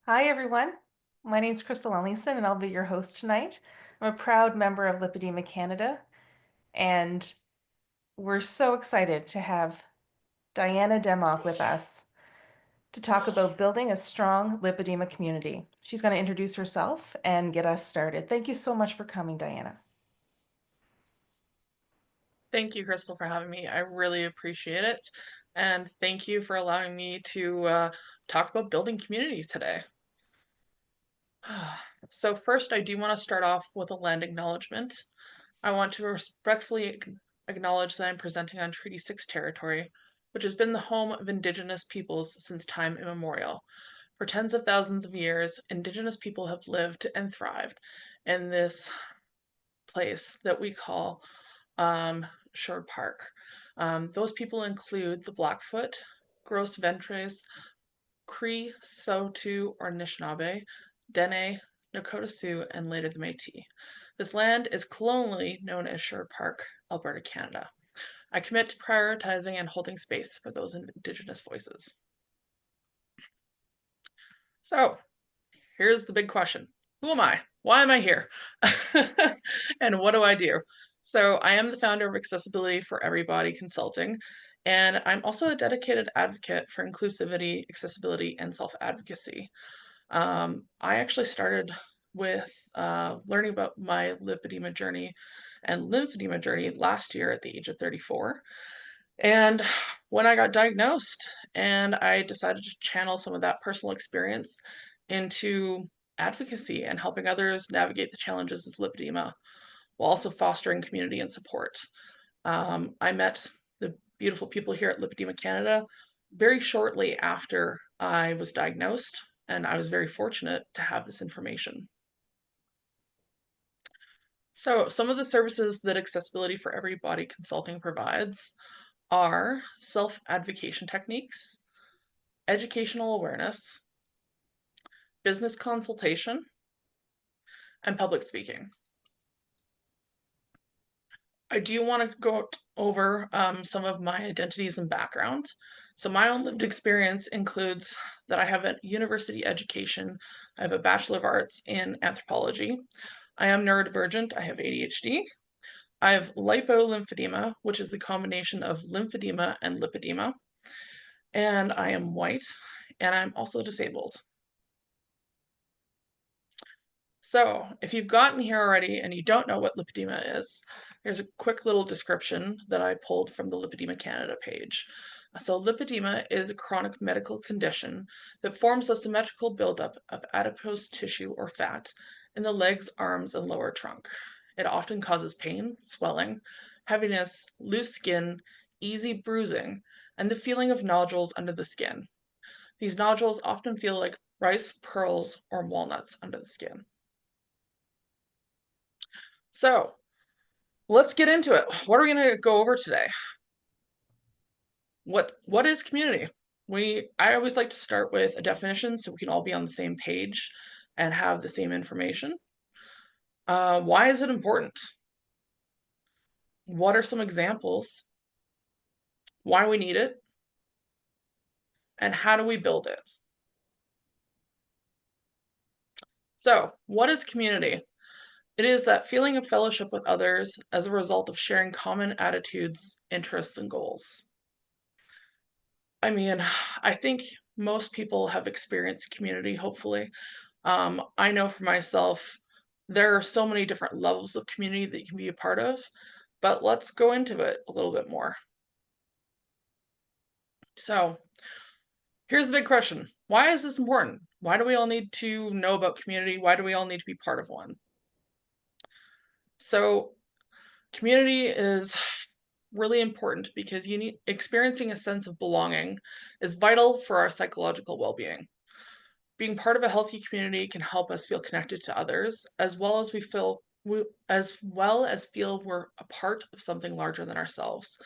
Hi, everyone. My name's Crystal Ellingson, and I'll be your host tonight. I'm a proud member of Lipedema Canada, and we're so excited to have Diana Dimmock with us to talk about building a strong lipedema community. She's going to introduce herself and get us started. Thank you so much for coming, Diana. Thank you, Crystal, for having me. I really appreciate it. And thank you for allowing me to talk about building community today. So, first, I do want to start off with a land acknowledgement. I want to respectfully acknowledge that I'm presenting on Treaty 6 territory, which has been the home of Indigenous peoples since time immemorial. For tens of thousands of years, Indigenous people have lived and thrived in this place that we call Sherwood Park. Those people include the Blackfoot, Gros Ventres, Cree, Saulteaux, or Anishinaabe, Dene, Nakota Sioux, and later the Métis. This land is colonially known as Sherwood Park, Alberta, Canada. I commit to prioritizing and holding space for those Indigenous voices. So, here's the big question. Who am I? Why am I here? And what do I do? So, I am the founder of Accessibility for Everybody Consulting, and I'm also a dedicated advocate for inclusivity, accessibility, and self-advocacy. I actually started with learning about my lipedema journey and lymphedema journey last year at the age of 34. And when I got diagnosed, and I decided to channel some of that personal experience into advocacy and helping others navigate the challenges of lipedema while also fostering community and support. I met the beautiful people here at Lipedema Canada very shortly after I was diagnosed, and I was very fortunate to have this information. So, some of the services that Accessibility for Everybody Consulting provides are self-advocation techniques, educational awareness, business consultation, and public speaking. I do want to go over some of my identities and background. So, my own lived experience includes that I have a university education. I have a Bachelor of Arts in anthropology. I am neurodivergent. I have ADHD. I have lipo-lymphedema, which is a combination of lymphedema and lipedema. And I am white, and I'm also disabled. So, if you've gotten here already and you don't know what lipedema is, here's a quick little description that I pulled from the Lipedema Canada page. So, lipedema is a chronic medical condition that forms a symmetrical buildup of adipose tissue or fat in the legs, arms, and lower trunk. It often causes pain, swelling, heaviness, loose skin, easy bruising, and the feeling of nodules under the skin. These nodules often feel like rice, pearls, or walnuts under the skin. So, let's get into it. What are we going to go over today? What is community? I always like to start with a definition so we can all be on the same page and have the same information. Why is it important? What are some examples? Why we need it? And how do we build it? So, what is community? It is that feeling of fellowship with others as a result of sharing common attitudes, interests, and goals. I mean, I think most people have experienced community, hopefully. I know for myself, there are so many different levels of community that you can be a part of, but let's go into it a little bit more. So, here's the big question. Why is this important? Why do we all need to know about community? Why do we all need to be part of one? So, community is really important because experiencing a sense of belonging is vital for our psychological well-being. Being part of a healthy community can help us feel connected to others, as well as feel we're a part of something larger than ourselves.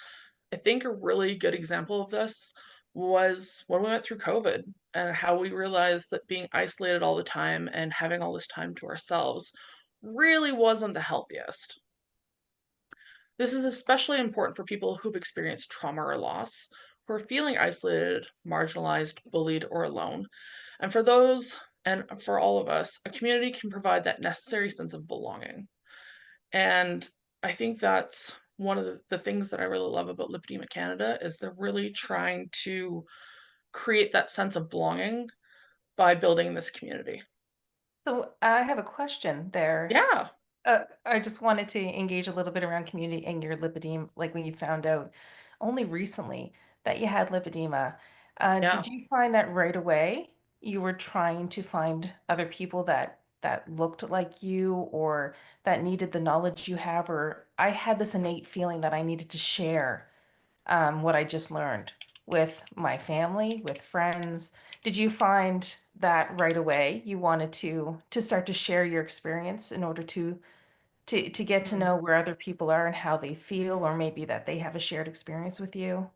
I think a really good example of this was when we went through COVID and how we realized that being isolated all the time and having all this time to ourselves really wasn't the healthiest. This is especially important for people who've experienced trauma or loss, who are feeling isolated, marginalized, bullied, or alone, and for those And for all of us, a community can provide that necessary sense of belonging. And I think that's one of the things that I really love about Lipedema Canada is they're really trying to create that sense of belonging by building this community. So I have a question there. Yeah, I just wanted to engage a little bit around community and your lipedema, like when you found out only recently that you had lipedema. yeah. Did you find that right away you were trying to find other people that looked like you or that needed the knowledge you have, or I had this innate feeling that I needed to share what I just learned with my family, with friends. Did you find that right away you wanted to start to share your experience in order to get to Mm. know where other people are and how they feel, or maybe that they have a shared experience with you?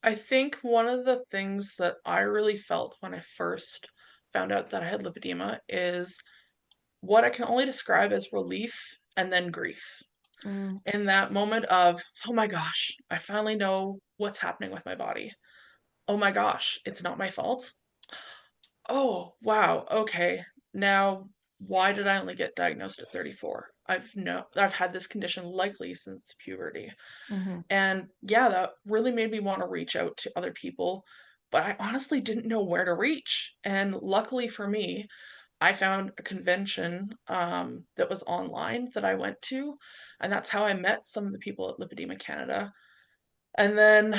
I think one of the things that I really felt when I first found out that I had lipedema is what I can only describe as relief and then grief. Mm, In that moment of, oh my gosh, I finally know what's happening with my body. Oh my gosh, it's not my fault. Oh, wow, okay. Now, why did I only get diagnosed at 34? I've had this condition likely since puberty. hmm And yeah, that really made me want to reach out to other people, but I honestly didn't know where to reach. And luckily for me, I found a convention that was online that I went to, and that's how I met some of the people at Lipedema Canada. And then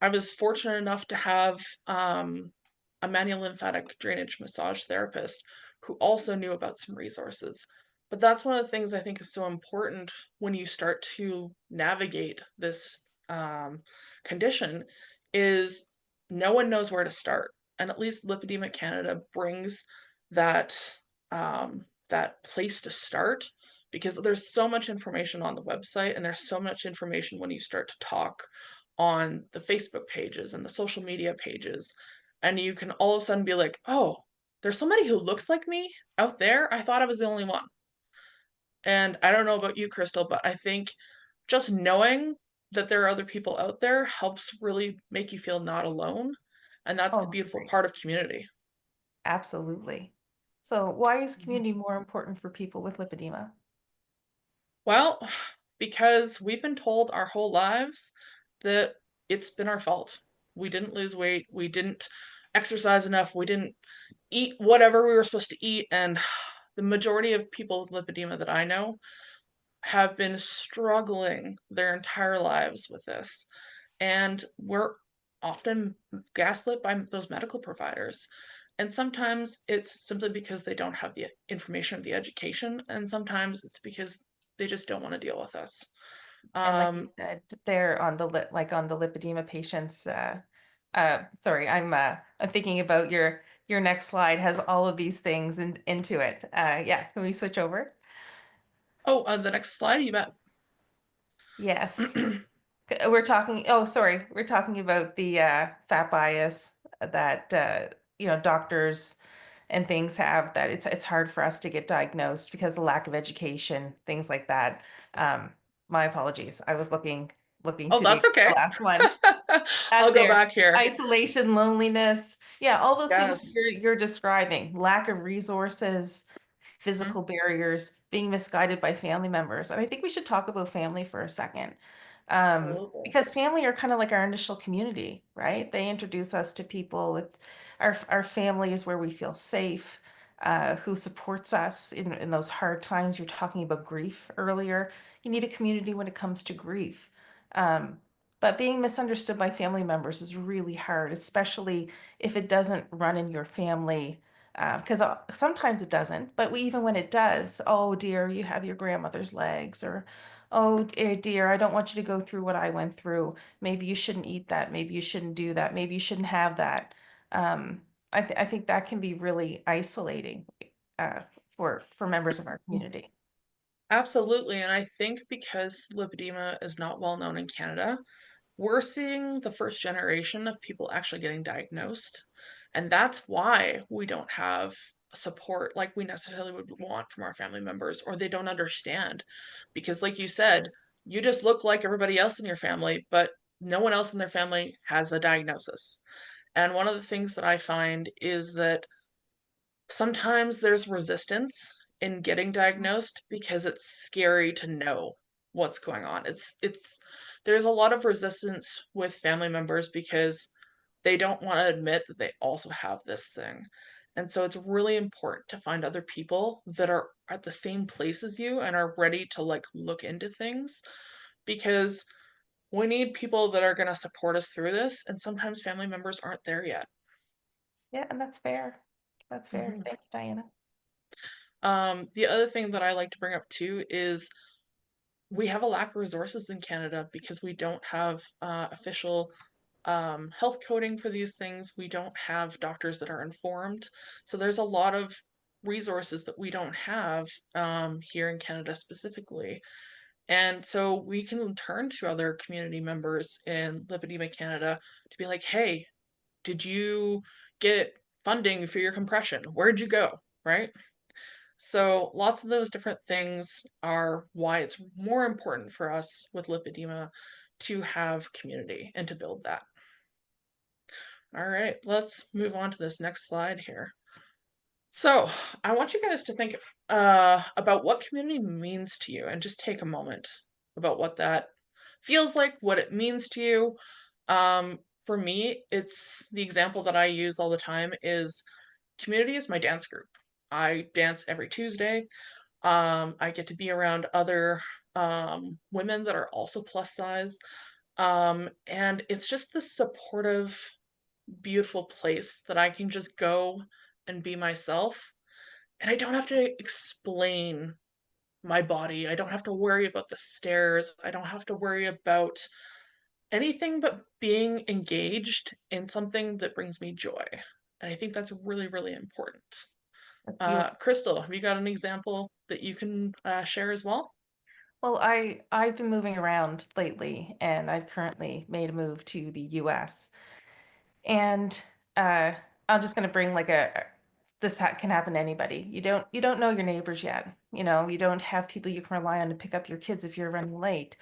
I was fortunate enough to have a manual lymphatic drainage massage therapist who also knew about some resources. But that's one of the things I think is so important when you start to navigate this condition is no one knows where to start. And at least Lipedema Canada brings that that place to start because there's so much information on the website and there's so much information when you start to talk on the Facebook pages and the social media pages. And you can all of a sudden be like, oh, there's somebody who looks like me out there. I thought I was the only one. And I don't know about you, Crystal, but I think just knowing that there are other people out there helps really make you feel not alone. And that's the Oh, beautiful great. part of community. Absolutely. So why is Mhm. community more important for people with lipedema? Well, because we've been told our whole lives that it's been our fault. We didn't lose weight, we didn't exercise enough, we didn't eat whatever we were supposed to eat, and the majority of people with lipedema that I know have been struggling their entire lives with this. And we're often gaslit by those medical providers. And sometimes it's simply because they don't have the information or the education, and sometimes it's because they just don't want to deal with us. And like you Um, said, they're on the like on the lipedema patients. Sorry, I'm thinking about your next slide has all of these things into it. Yeah, can we switch over? oh, the next slide, you bet. Yes. We're talking, oh, sorry, we're talking about the fat bias that doctors and things have, that it's hard for us to get diagnosed because of lack of education, things like that. Um, my apologies. I was looking Oh, to that's the okay. last one. I'll go There. back here. Isolation, loneliness. Yeah, all the things Yes. you're describing. Lack of resources, Mhm. physical barriers, being misguided by family members. And I think we should talk about family for a second. Absolutely. Because family are kind of like our initial community, right? They introduce us to people. It's our family is where we feel safe, who supports us in those hard times. You're talking about grief earlier. You need a community when it comes to grief. Um, but being misunderstood by family members is really hard, especially if it doesn't run in your family. Because sometimes it doesn't, but even when it does, oh dear, you have your grandmother's legs, or oh dear, I don't want you to go through what I went through. Maybe you shouldn't eat that. Maybe you shouldn't do that. Maybe you shouldn't have that. Um, I think that can be really isolating uh, for members of our community. Absolutely. And I think because lipedema is not well known in Canada, we're seeing the first generation of people actually getting diagnosed. And that's why we don't have support like we necessarily would want from our family members, or they don't understand. Because, like you said, you just look like everybody else in your family, but no one else in their family has a diagnosis. And one of the things that I find is that sometimes there's resistance in getting diagnosed because it's scary to know what's going on. It's there's a lot of resistance with family members because they don't want to admit that they also have this thing. And so it's really important to find other people that are at the same place as you and are ready to like look into things because we need people that are going to support us through this and sometimes family members aren't there yet. Yeah, and that's fair. That's fair. Mhm. Thank you, Diana. The other thing that I like to bring up too is we have a lack of resources in Canada because we don't have official health coding for these things. We don't have doctors that are informed. So there's a lot of resources that we don't have here in Canada specifically. And so we can turn to other community members in Lipedema Canada to be like, hey, did you get funding for your compression? Where'd you go? Right? So lots of those different things are why it's more important for us with lipedema to have community and to build that. All right, let's move on to this next slide here. So I want you guys to think about what community means to you and just take a moment about what that feels like, what it means to you. For me, it's the example that I use all the time is community is my dance group. I dance every Tuesday. I get to be around other women that are also plus size. And it's just this supportive, beautiful place that I can just go and be myself. And I don't have to explain my body. I don't have to worry about the stairs. I don't have to worry about anything but being engaged in something that brings me joy. And I think that's really, really important. That's beautiful. Crystal, have you got an example that you can share as well? Well, I've been moving around lately, and I've currently made a move to the US. And uh, I'm just going to bring like this ha can happen to anybody. You don't know your neighbors yet. You don't have people you can rely on to pick up your kids if you're running late,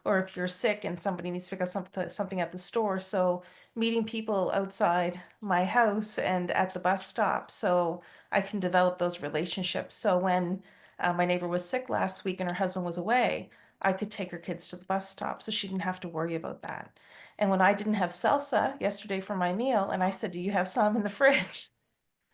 or if you're sick and somebody needs to pick up something at the store. So meeting people outside my house and at the bus stop, so I can develop those relationships. So when my neighbor was sick last week and her husband was away, I could take her kids to the bus stop, so she didn't have to worry about that. And when I didn't have salsa yesterday for my meal, and I said, "Do you have some in the fridge?"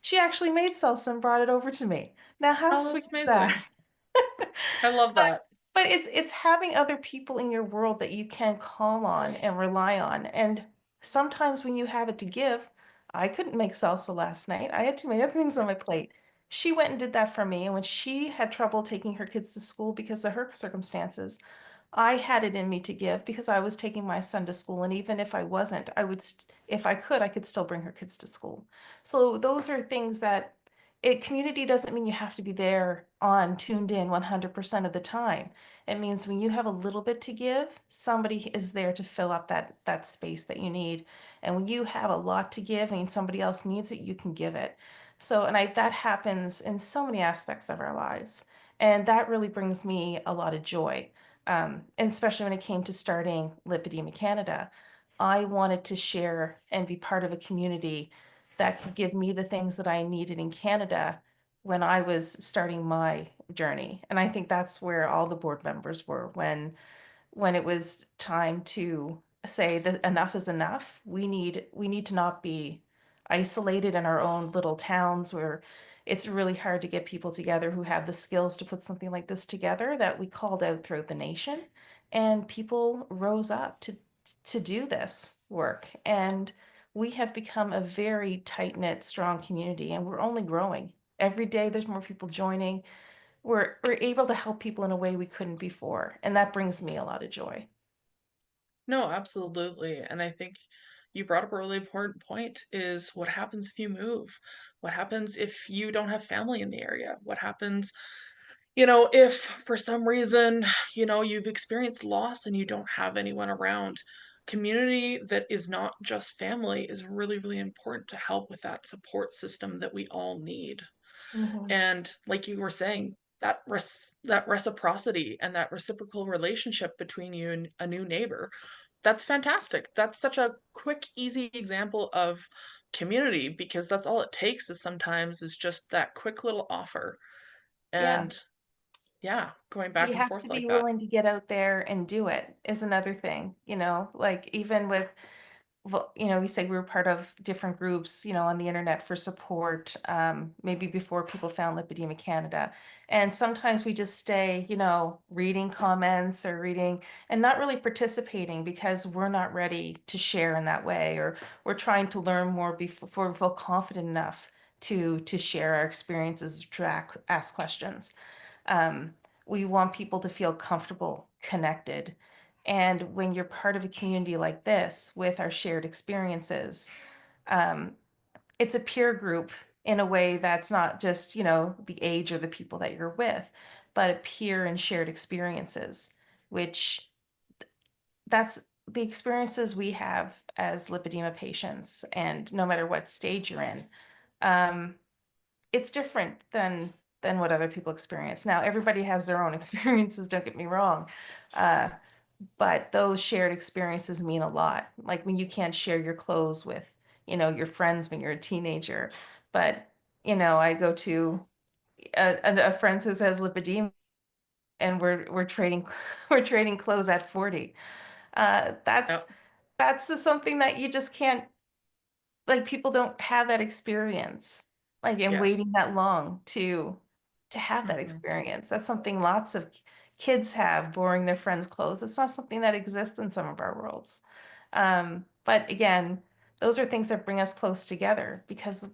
She actually made salsa and brought it over to me. Now, how Oh, sweet that's is that? amazing. I love that. But it's having other people in your world that you can call on and rely on. And sometimes when you have it to give, I couldn't make salsa last night. I had too many other things on my plate. She went and did that for me. And when she had trouble taking her kids to school because of her circumstances, I had it in me to give because I was taking my son to school, and even if I wasn't, if I could, I could still bring her kids to school. So those are things that community doesn't mean you have to be there on tuned in 100% of the time. It means when you have a little bit to give, somebody is there to fill up that space that you need. And when you have a lot to give and somebody else needs it, you can give it. So, and that happens in so many aspects of our lives. And that really brings me a lot of joy, and especially when it came to starting Lipedema Canada. I wanted to share and be part of a community that could give me the things that I needed in Canada when I was starting my journey. And I think that's where all the board members were when it was time to say that enough is enough. We need to not be isolated in our own little towns where it's really hard to get people together who have the skills to put something like this together, that we called out throughout the nation, and people rose up to do this work. And we have become a very tight-knit, strong community, and we're only growing. Every day there's more people joining. We're able to help people in a way we couldn't before, and that brings me a lot of joy. No, absolutely. And I think you brought up a really important point is what happens if you move? What happens if you don't have family in the area? What happens, if for some reason, you've experienced loss and you don't have anyone around? Community that is not just family is really, really important to help with that support system that we all need. Mhm. And like you were saying, that reciprocity and that reciprocal relationship between you and a new neighbor, that's fantastic. That's such a quick, easy example of community, because that's all it takes is sometimes is just that quick little offer. Yeah. And yeah, going But back you and have forth to like be that. willing to get out there and do it is another thing, like even with, well, we say we were part of different groups, on the internet for support, maybe before people found Lipedema Canada. And sometimes we just stay, reading comments or reading and not really participating because we're not ready to share in that way, or we're trying to learn more before we feel confident enough to share our experiences, to ask questions. Um, we want people to feel comfortable, connected. And when you're part of a community like this with our shared experiences, um, it's a peer group in a way that's not just, the age or the people that you're with, but a peer and shared experiences, which that's the experiences we have as lipedema patients. And no matter what stage you're in, um, it's different than what other people experience. Now, everybody has their own experiences, don't get me wrong. Uh, but those shared experiences mean a lot. Like when you can't share your clothes with, your friends when you're a teenager. But, I go to a friend who says lipedema and we're trading we're trading clothes at 40. Uh, Yeah. that's that's just something that you just can't, like, people don't have that experience, like, in Yes. waiting that long to have that Hmm. experience. That's something lots of kids have, borrowing their friends' clothes. It's not something that exists in some of our worlds. But again, those are things that bring us close together because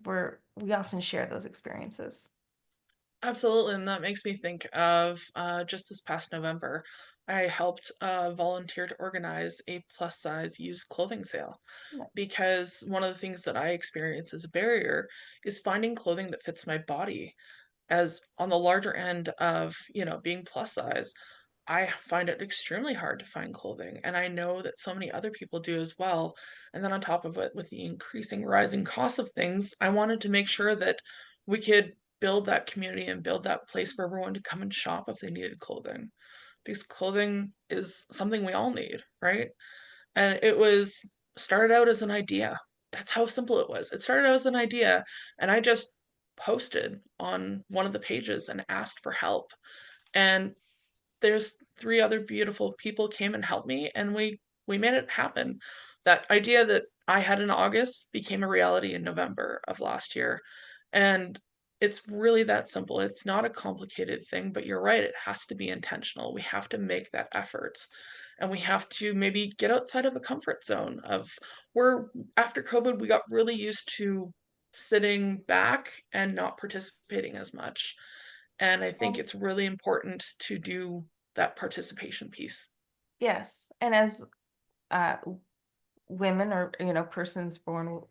we often share those experiences. Absolutely, and that makes me think of just this past November, I helped volunteer to organize a plus size used clothing sale, Yeah. because one of the things that I experience as a barrier is finding clothing that fits my body. As on the larger end of, being plus size, I find it extremely hard to find clothing, and I know that so many other people do as well. And then on top of it, with the increasing rising cost of things, I wanted to make sure that we could build that community and build that place for everyone to come and shop if they needed clothing. Because clothing is something we all need, right? And it was started out as an idea. That's how simple it was. It started out as an idea, and I just posted on one of the pages and asked for help. And there's three other beautiful people came and helped me, and we made it happen. That idea that I had in August became a reality in November of last year. And it's really that simple. It's not a complicated thing, but you're right, it has to be intentional. We have to make that effort. And we have to maybe get outside of a comfort zone of where after COVID we got really used to sitting back and not participating as much. And I think it's And really important to do that participation piece. yes, and as uh, women or persons born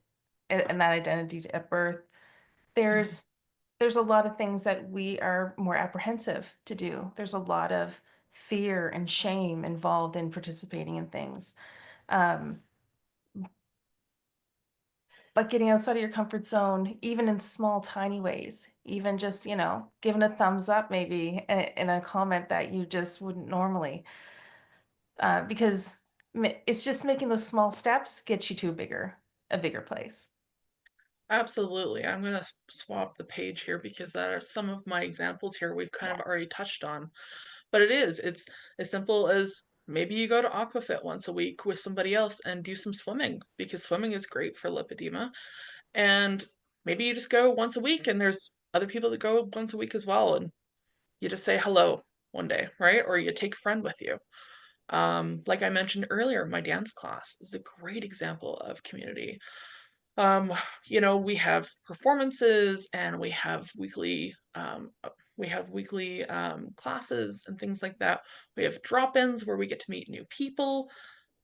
in that identity at birth, Mhm. there's there's a lot of things that we are more apprehensive to do. There's a lot of fear and shame involved in participating in things. Um, but getting outside of your comfort zone, even in small, tiny ways, even just, giving a thumbs up maybe in a comment that you just wouldn't normally, because it's just making those small steps get you to a bigger place. Absolutely. I'm going to swap the page here because that are some of my examples here we've kind of Yes. already touched on. But it's as simple as maybe you go to Aquafit once a week with somebody else and do some swimming, because swimming is great for lipedema. And maybe you just go once a week and there's other people that go once a week as well, and you just say hello one day, right? Or you take a friend with you. Like I mentioned earlier, my dance class is a great example of community. Um, we have performances and we have weekly classes and things like that. We have drop-ins where we get to meet new people.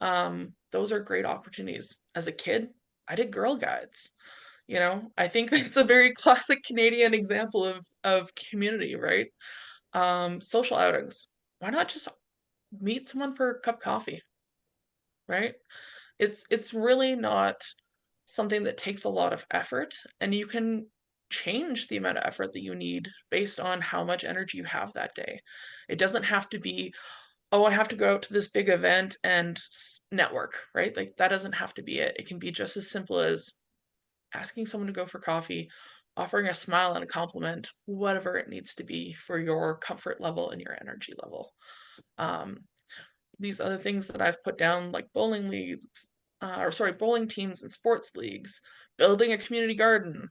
Those are great opportunities. As a kid, I did Girl Guides. I think that's a very classic Canadian example of community, right? Social outings. Why not just meet someone for a cup of coffee, right? It's really not something that takes a lot of effort, and you can change the amount of effort that you need based on how much energy you have that day. It doesn't have to be, oh, I have to go out to this big event and network, right? Like that doesn't have to be it. It can be just as simple as asking someone to go for coffee, offering a smile and a compliment, whatever it needs to be for your comfort level and your energy level. Um, these other things that I've put down, like bowling leagues, or sorry, bowling teams and sports leagues, building a community garden,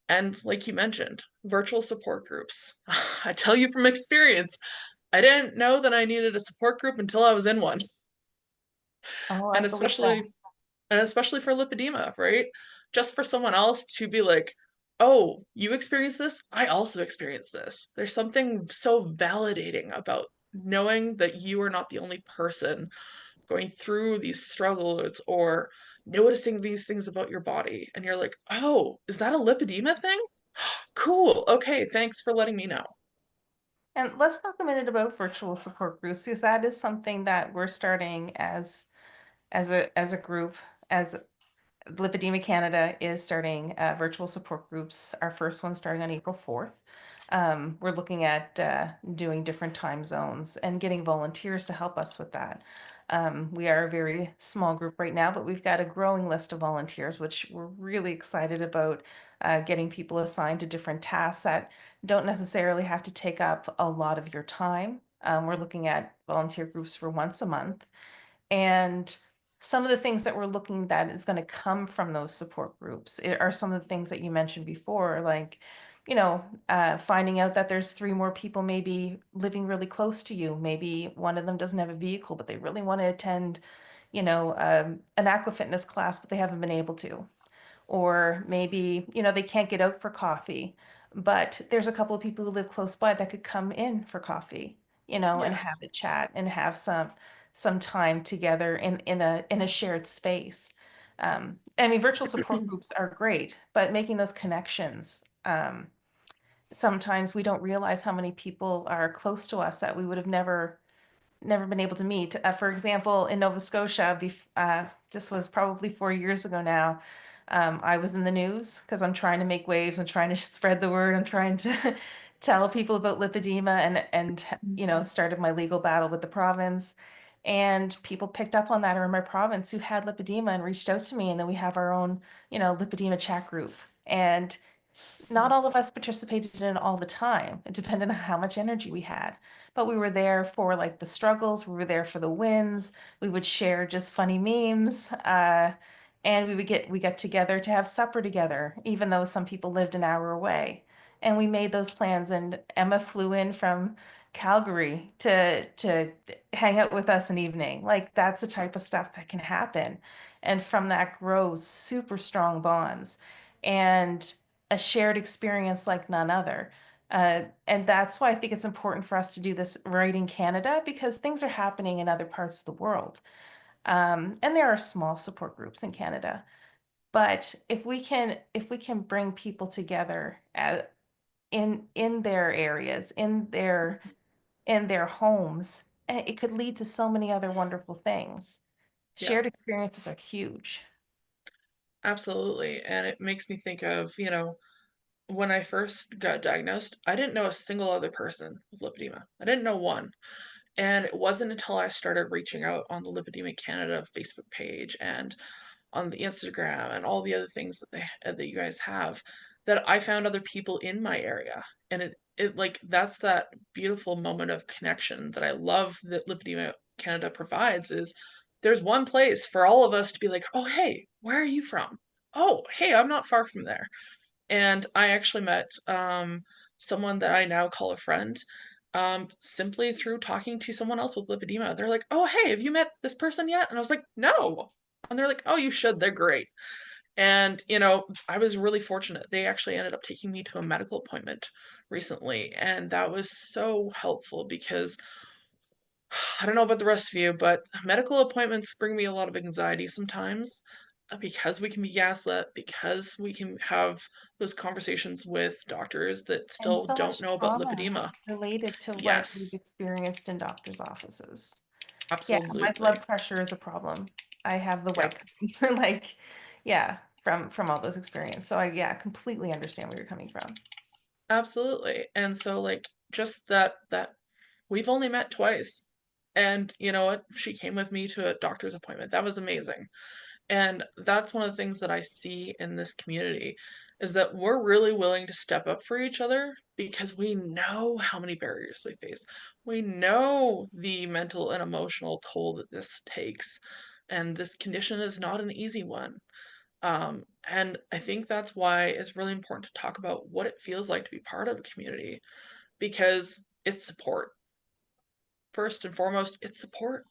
and like you mentioned, virtual support groups. I tell you from experience, I didn't know that I needed a support group until I was in one. Oh, I And believe that. especially for lipedema, right? Just for someone else to be like, "Oh, you experience this? I also experience this." There's something so validating about knowing that you are not the only person going through these struggles or noticing these things about your body. And you're like, "Oh, is that a lipedema thing? Cool. Okay, thanks for letting me know." And let's talk a minute about virtual support groups because that is something that we're starting as a group, as Lipedema Canada is starting virtual support groups. Our first one starting on April 4th. We're looking at doing different time zones and getting volunteers to help us with that. We are a very small group right now, but we've got a growing list of volunteers, which we're really excited about getting people assigned to different tasks that don't necessarily have to take up a lot of your time. We're looking at volunteer groups for once a month. And some of the things that we're looking that is going to come from those support groups are some of the things that you mentioned before, like, finding out that there's three more people maybe living really close to you. Maybe one of them doesn't have a vehicle, but they really want to attend, an aqua fitness class, but they haven't been able to. Or maybe, they can't get out for coffee, but there's a couple of people who live close by that could come in for coffee, and have Yes. a chat and have some time together in a shared space. I mean, virtual support groups are great, but making those connections, sometimes we don't realize how many people are close to us that we would have never been able to meet. For example, in Nova Scotia, this was probably 4 years ago now. I was in the news because I'm trying to make waves and trying to spread the word. I'm trying to tell people about lipedema and Mhm. started my legal battle with the province. And people picked up on that are in my province who had lipedema and reached out to me. And then we have our own, lipedema chat group. And not all of us participated in it all the time. It depended on how much energy we had. But we were there for like the struggles, we were there for the wins. We would share just funny memes. And we got together to have supper together, even though some people lived an hour away. And we made those plans, and Emma flew in from Calgary to hang out with us an evening. Like that's the type of stuff that can happen. And from that grows super strong bonds. And a shared experience like none other. And that's why I think it's important for us to do this right in Canada because things are happening in other parts of the world. And there are small support groups in Canada. But if we can bring people together in their areas, in their homes, it could lead to so many other wonderful things. Yeah, Shared experiences are huge. absolutely. And it makes me think of, when I first got diagnosed, I didn't know a single other person with lipedema. I didn't know one. And it wasn't until I started reaching out on the Lipedema Canada Facebook page and on the Instagram and all the other things that you guys have that I found other people in my area. And it like that's that beautiful moment of connection that I love that Lipedema Canada provides is there's one place for all of us to be like, "Oh, hey, where are you from? Oh, hey, I'm not far from there." And I actually met someone that I now call a friend simply through talking to someone else with lipedema. They're like, "Oh, hey, have you met this person yet?" And I was like, "No." And they're like, "Oh, you should. They're great." And, I was really fortunate. They actually ended up taking me to a medical appointment recently. And that was so helpful because I don't know about the rest of you, but medical appointments bring me a lot of anxiety sometimes because we can be gaslit, because we can have those conversations with doctors that And still so don't much know about trauma lipedema. related to what we've Yes, experienced in doctors' offices. Yeah, my absolutely. blood pressure is a problem. I have the Yeah, white coats, like, yeah, from all those experiences. So I, yeah, completely understand where you're coming from. absolutely. And so like just that we've only met twice. And you know what? She came with me to a doctor's appointment. That was amazing. And that's one of the things that I see in this community is that we're really willing to step up for each other because we know how many barriers we face. We know the mental and emotional toll that this takes. And this condition is not an easy one. And I think that's why it's really important to talk about what it feels like to be part of a community because it's support. First and foremost, it's support.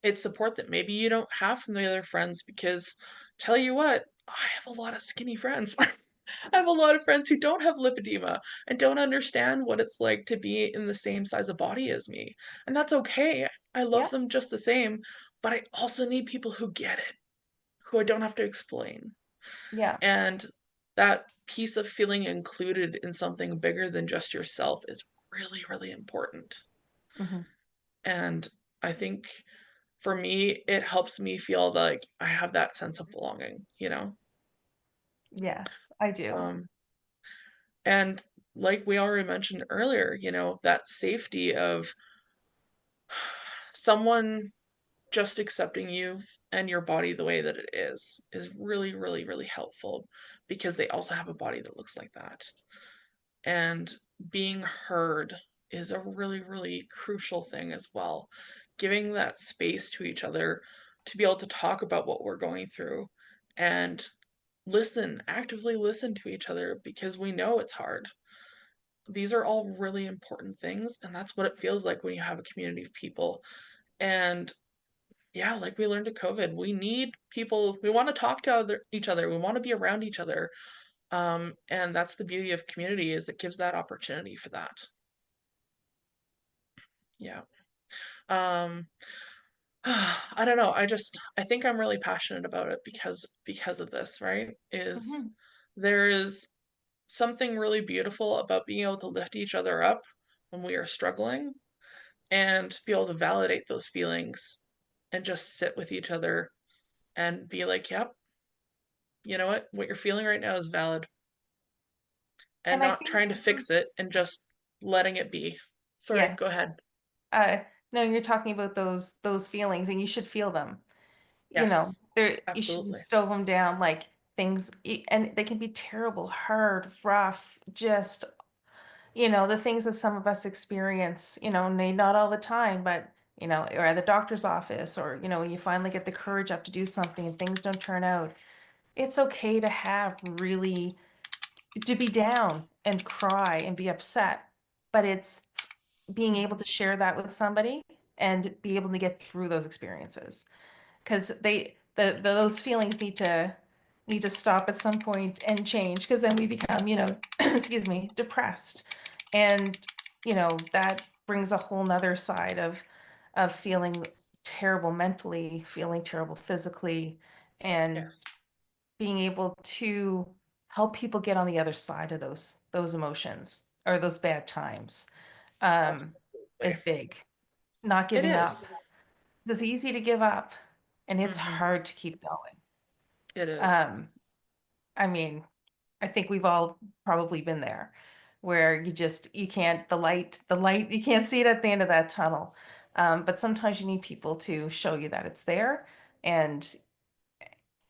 It's support that maybe you don't have from the other friends because tell you what, I have a lot of skinny friends. I have a lot of friends who don't have lipedema and don't understand what it's like to be in the same size of body as me. And that's okay. I love Yeah, them just the same, but I also need people who get it, who I don't have to explain. yeah. And that piece of feeling included in something bigger than just yourself is really, really important. Hmm. And I think for me, it helps me feel like I have that sense of belonging, you know? Yes, I do. Um, and like we already mentioned earlier, that safety of someone just accepting you and your body the way that it is really, really, really helpful because they also have a body that looks like that. And being heard is a really, really crucial thing as well. Giving that space to each other to be able to talk about what we're going through and actively listen to each other because we know it's hard. These are all really important things, and that's what it feels like when you have a community of people. And yeah, like we learned at COVID, we need people, we want to talk to each other, we want to be around each other. And that's the beauty of community is it gives that opportunity for that. Yeah. Um, I don't know. I think I'm really passionate about it because of this, right? Hmm. There is something really beautiful about being able to lift each other up when we are struggling and to be able to validate those feelings and just sit with each other and be like, yep, you know what you're feeling right now is valid and And I not think trying to also, fix it and just letting it be. Sorry, yeah, go ahead. uh, no, you're talking about those feelings, and you should feel them. Yes, You shouldn't absolutely. stow them down like and they can be terrible, hard, rough, just, the things that some of us experience, not all the time, but, or at the doctor's office, or, when you finally get the courage up to do something and things don't turn out. It's okay to to be down and cry and be upset, but it's being able Hmm. to share that with somebody and be able to get through those experiences because those feelings need to stop at some point and change because then we become, excuse me, depressed. And, that brings a whole nother side of feeling terrible mentally, feeling terrible physically, and Yes, being able to help people get on the other side of those emotions or those bad times um, absolutely. is big. Not It giving up. is. It's easy to give up, and it's Hmm. hard to keep going. It is. Um, I mean, I think we've all probably been there, where you can't the light you can't see it at the end of that tunnel. But sometimes you need people to show you that it's there, and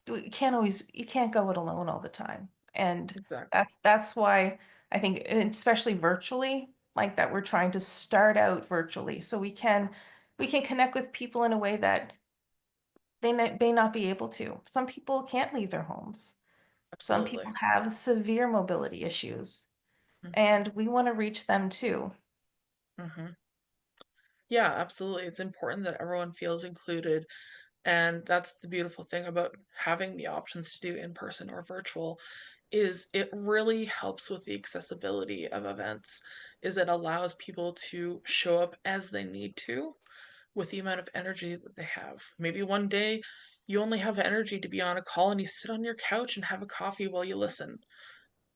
you can't go it alone all the time. And Exactly. that's why I think, and especially virtually, like that we're trying to start out virtually so we can connect with people in a way that they may not be able to. Some people can't leave their homes. Some Absolutely. people have severe mobility issues, Hmm. and we want to reach them too. Hmm. Yeah, absolutely. It's important that everyone feels included. And that's the beautiful thing about having the options to do in person or virtual is it really helps with the accessibility of events, is it allows people to show up as they need to with the amount of energy that they have. Maybe one day you only have energy to be on a call and you sit on your couch and have a coffee while you listen.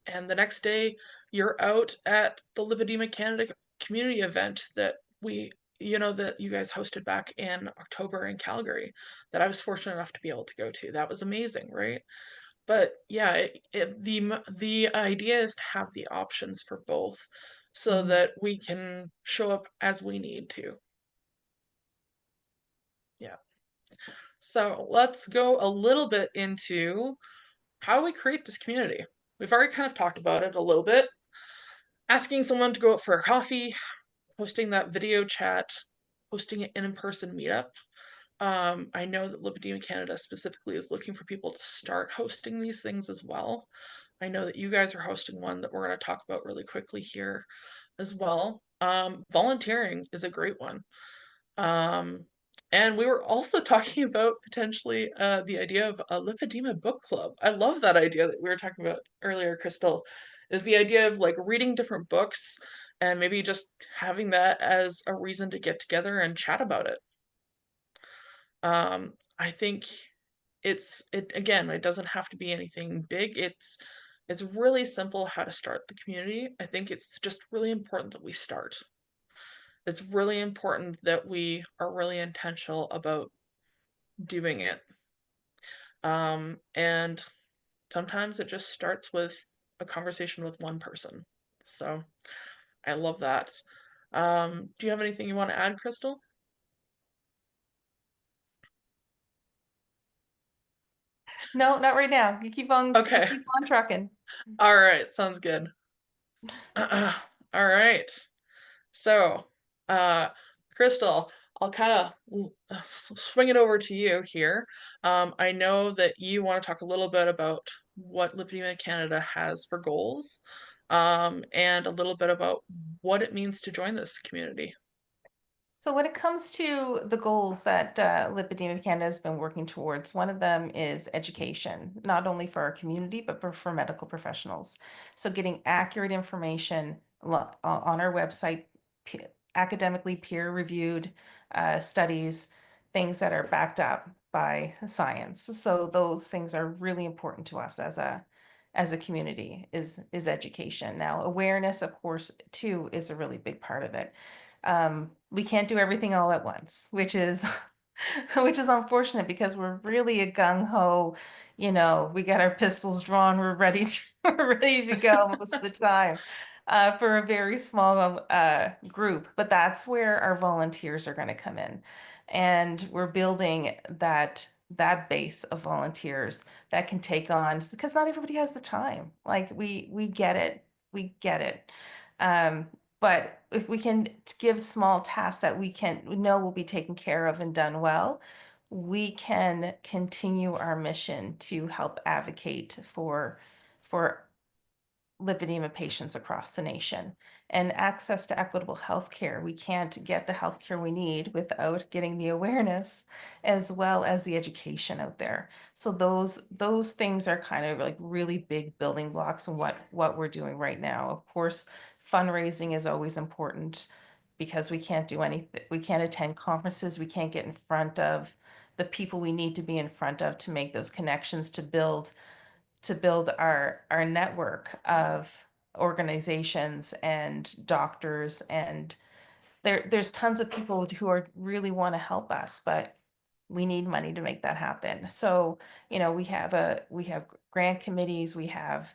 And the next day you're out at the Lipedema Canada community event that you guys hosted back in October in Calgary that I was fortunate enough to be able to go to. That was amazing, right? But yeah, the idea is to have the options for both so Mhm. that we can show up as we need to. Yeah. So let's go a little bit into how do we create this community? We've already kind of talked about it a little bit. Asking someone to go out for a coffee, hosting that video chat, hosting an in-person meetup. I know that Lipedema Canada specifically is looking for people to start hosting these things as well. I know that you guys are hosting one that we're going to talk about really quickly here as well. Volunteering is a great one. Um, and we were also talking about potentially the idea of a lipedema book club. I love that idea that we were talking about earlier, Crystal, is the idea of like reading different books and maybe just having that as a reason to get together and chat about it. I think it again, it doesn't have to be anything big. It's really simple how to start the community. I think it's just really important that we start. It's really important that we are really intentional about doing it. And sometimes it just starts with a conversation with one person. So I love that. Do you have anything you want to add, Crystal? No, not right now. You Okay. keep on trucking. All right. Sounds good. All right. So, uh, Crystal, I'll kind of swing it over to you here. I know that you want to talk a little bit about what Lipedema Canada has for goals, and a little bit about what it means to join this community. So when it comes to the goals that Lipedema Canada has been working towards, one of them is education, not only for our community, but for medical professionals. So getting accurate information on our website, p academically peer-reviewed studies, things that are backed up by science. So those things are really important to us as a community is education. Now, awareness, of course, too, is a really big part of it. We can't do everything all at once, which is which is unfortunate because we're really a gung-ho, we got our pistols drawn, we're ready to we're ready to go most of the time for a very small group. But that's where our volunteers are going to come in. And we're building that base of volunteers that can take on because not everybody has the time. Like we get it. We get it. Um, but if we can give small tasks that we know will be taken care of and done well, we can continue our mission to help advocate for lipedema patients across the nation and access to equitable health care. We can't get the health care we need without getting the awareness as well as the education out there. So those things are kind of like really big building blocks in what we're doing right now. Of course, fundraising is always important because we can't do anything. We can't attend conferences. We can't get in front of the people we need to be in front of to make those connections to build our network of organizations and doctors, and there's tons of people who are really want to help us, but we need money to make that happen. So, we have grant committees, we have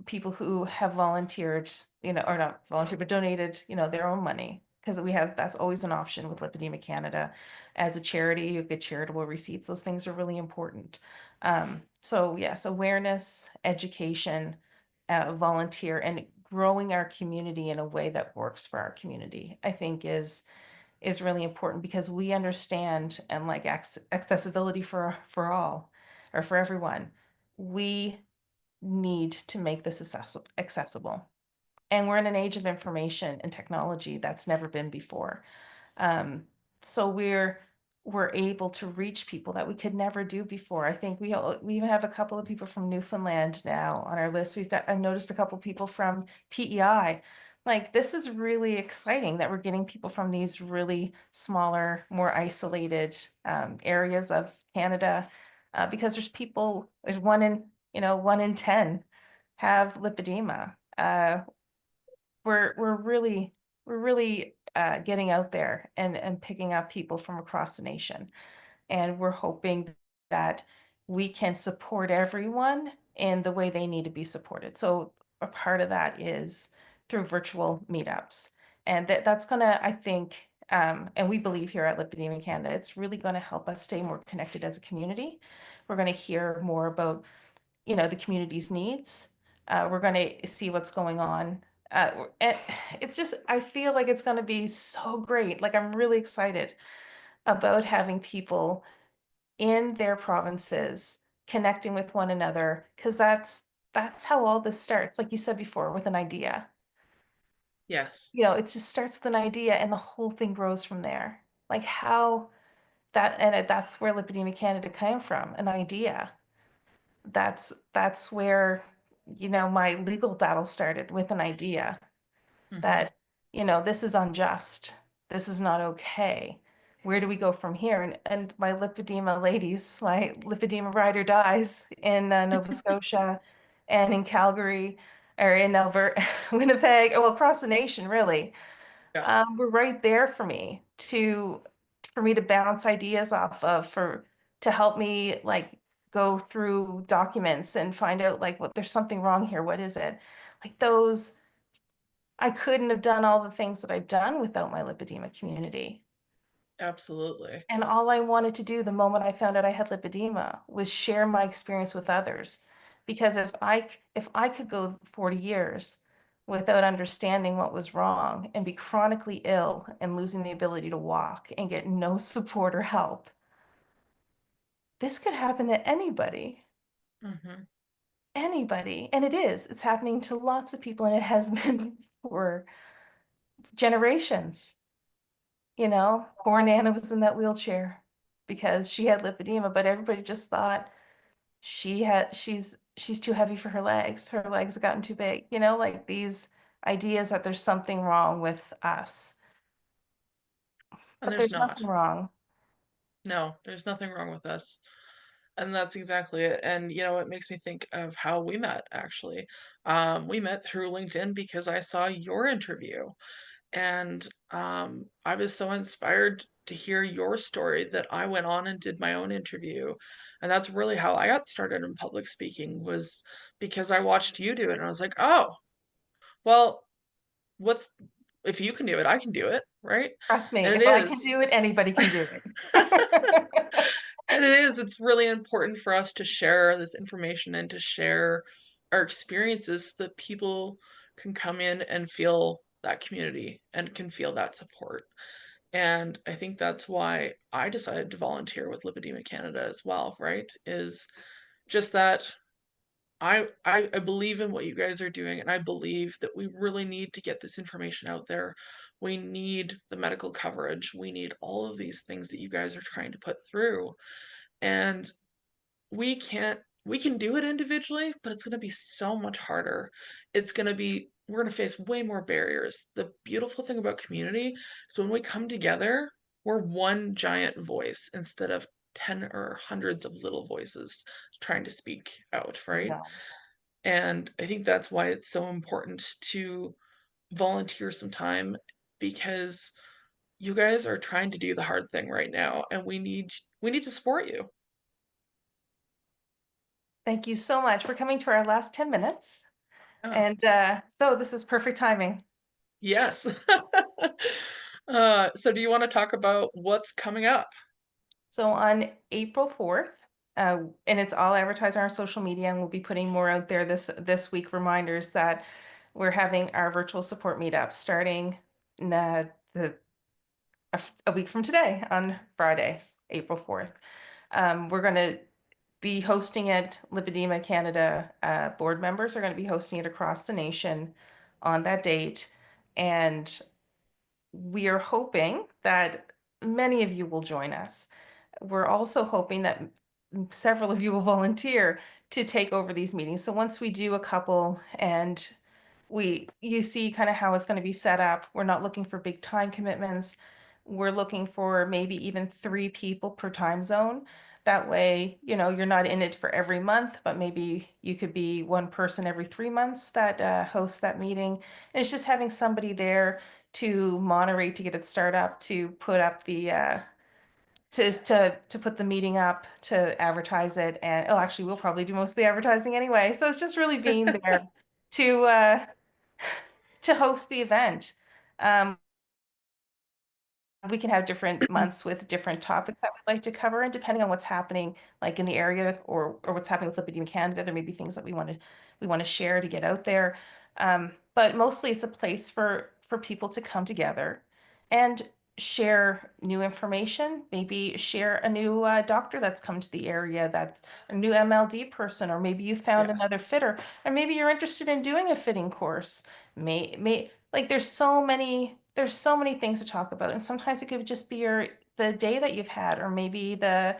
people who have volunteered, or not volunteered, but donated, their own money. Because that's always an option with Lipedema Canada. As a charity, you get charitable receipts. Those things are really important. So yes, awareness, education, volunteer, and growing our community in a way that works for our community, I think is really important because we understand and like accessibility for all or for everyone. We need to make this accessible. And we're in an age of information and technology that's never been before. Um, so we're able to reach people that we could never do before. I think we even have a couple of people from Newfoundland now on our list. I've noticed a couple of people from PEI. Like this is really exciting that we're getting people from these really smaller, more isolated areas of Canada, because there's one in 10 have lipedema. We're really getting out there and picking up people from across the nation. And we're hoping that we can support everyone in the way they need to be supported. So a part of that is through virtual meetups. And that's gonna, I think, And we believe here at Lipedema Canada, it's really going to help us stay more connected as a community. We're going to hear more about, the community's needs. We're going to see what's going on. And it's just, I feel like it's going to be so great. Like, I'm really excited about having people in their provinces connecting with one another, because that's how all this starts. Like you said before, with an idea. Yes. It just starts with an idea and the whole thing grows from there. Like how that's where Lipedema Canada came from, an idea. That's where, my legal battle started, with an idea Hmm. that, this is unjust. This is not okay. Where do we go from here? And my lipedema ladies, my lipedema ride or dies in Nova Scotia and in Calgary, or in Alberta, Winnipeg, well, across the nation, really. Yeah. Were right there for me to bounce ideas off of, to help me, like, go through documents and find out, like, what there's something wrong here. What is it? Like those, I couldn't have done all the things that I've done without my lipedema community. Absolutely. And all I wanted to do the moment I found out I had lipedema was share my experience with others. Because if I could go 40 years without understanding what was wrong and be chronically ill and losing the ability to walk and get no support or help, this could happen to anybody. Hmm. Anybody. And it is. It's happening to lots of people, and it has been for generations. Poor Nana was in that wheelchair because she had lipedema, but everybody just thought she's too heavy for her legs. Her legs have gotten too big. Like these ideas that there's something wrong with us, And but there's there's not. nothing wrong. No, there's nothing wrong with us. And that's exactly it. And it makes me think of how we met actually. We met through LinkedIn because I saw your interview. And I was so inspired to hear your story that I went on and did my own interview. And that's really how I got started in public speaking, was because I watched you do it. And I was like, oh, well, what's if you can do it, I can do it, right? Trust me, And it if I can is. do it, anybody can do it. And it is, it's really important for us to share this information and to share our experiences so that people can come in and feel that community and can feel that support. And I think that's why I decided to volunteer with Lipedema Canada as well, right? Is just that I believe in what you guys are doing, and I believe that we really need to get this information out there. We need the medical coverage. We need all of these things that you guys are trying to put through. And we can do it individually, but it's going to be so much harder. We're going to face way more barriers. The beautiful thing about community is when we come together, we're one giant voice instead of 10 or hundreds of little voices trying to speak out, right? No. And I think that's why it's so important to volunteer some time, because you guys are trying to do the hard thing right now, and we need to support you. Thank you so much for coming to our last 10 minutes. Yeah. And so this is perfect timing. Yes. So do you want to talk about what's coming up? So on April 4th, and it's all advertised on our social media, and we'll be putting more out there this week, reminders that we're having our virtual support meetup starting in, a week from today, on Friday, April 4th. We're going to be hosting it. Lipedema Canada board members are going to be hosting it across the nation on that date. And we are hoping that many of you will join us. We're also hoping that several of you will volunteer to take over these meetings. So once we do a couple, and you see kind of how it's going to be set up, we're not looking for big time commitments. We're looking for maybe even 3 people per time zone. That way, you're not in it for every month, but maybe you could be one person every 3 months that hosts that meeting. And it's just having somebody there to moderate, to get it started up, to put up the to put the meeting up, to advertise it. And oh, actually, we'll probably do most of the advertising anyway. So it's just really being there to uh, to host the event. Um, we can have different months with different topics that we'd like to cover, and depending on what's happening, like in the area or what's happening with Lipedema Canada, there may be things that we want to share to get out there. But mostly, it's a place for people to come together and share new information. Maybe share a new doctor that's come to the area, that's a new MLD person, or maybe you found Yes. another fitter, or maybe you're interested in doing a fitting course. May like there's so many things to talk about, and sometimes it could just be the day that you've had, or maybe the